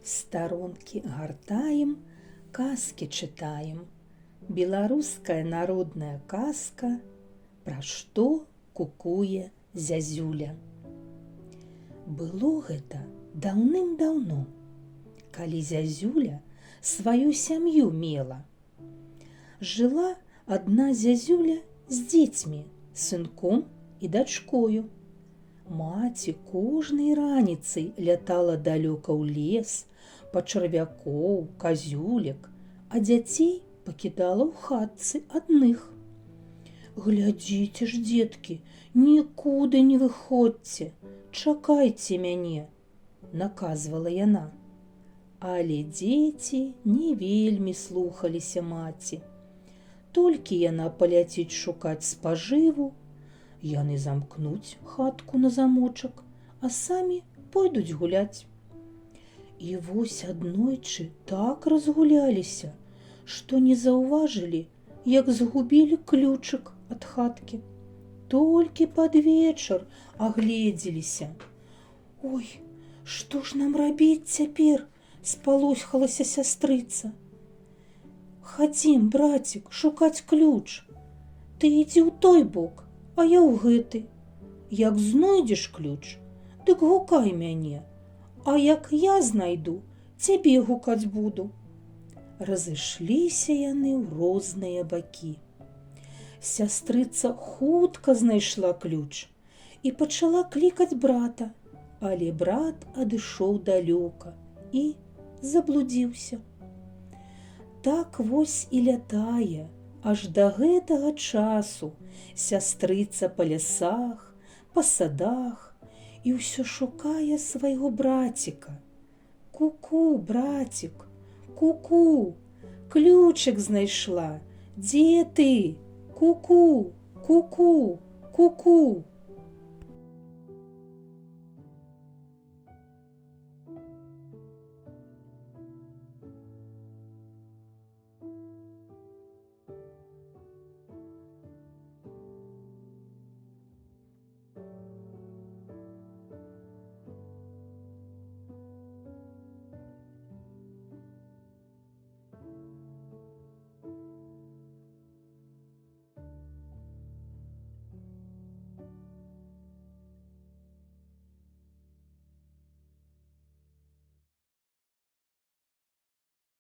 Старонкі гартаем, казкі чытаем. Беларуская народная казка пра што кукуе зязюля. Было гэта даўным-даўно, калі зязюля сваю сям'ю мела. Жыла адна зязюля з дзецьмі, сынком і дачкою. Маці кожнай раніцай лятала далёка ў лес, па чарвякоў, казюлек, а дзяцей пакідала ў хатцы адных. «Глядзіце ж, дзеткі, нікуды не выходзьце, чакайце мяне», – наказвала яна. Але дзеці не вельмі слухаліся маці. Толькі яна паляціць шукаць спажыву, яны замкнуць хатку на замочак, а самі пойдуць гуляць. І вось аднойчы так разгуляліся, што не заўважылі, як згубілі ключык ад хаткі. Толькі пад вечар агледзеліся. «Ой, што ж нам рабіць цяпер?» – спалохалася сястрыца. «Хадзім, брацік, шукаць ключ. Ты ідзі ў той бок, а я ў гэты. Як знойдзеш ключ, дык гукай мяне, а як я знайду, цябе гукаць буду». Разышліся яны ў розныя бакі. Сястрыца хутка знайшла ключ і пачала клікаць брата, але брат адышоў далёка і заблудзіўся. Так вось і лятае, аж да гэтага часу сястрыца па лясах, па садах і ўсё шукае свайго браціка. «Ку-ку, братик, ку-ку, ключик знайшла, дзе ты? Ку-ку, ку-ку, ку-ку».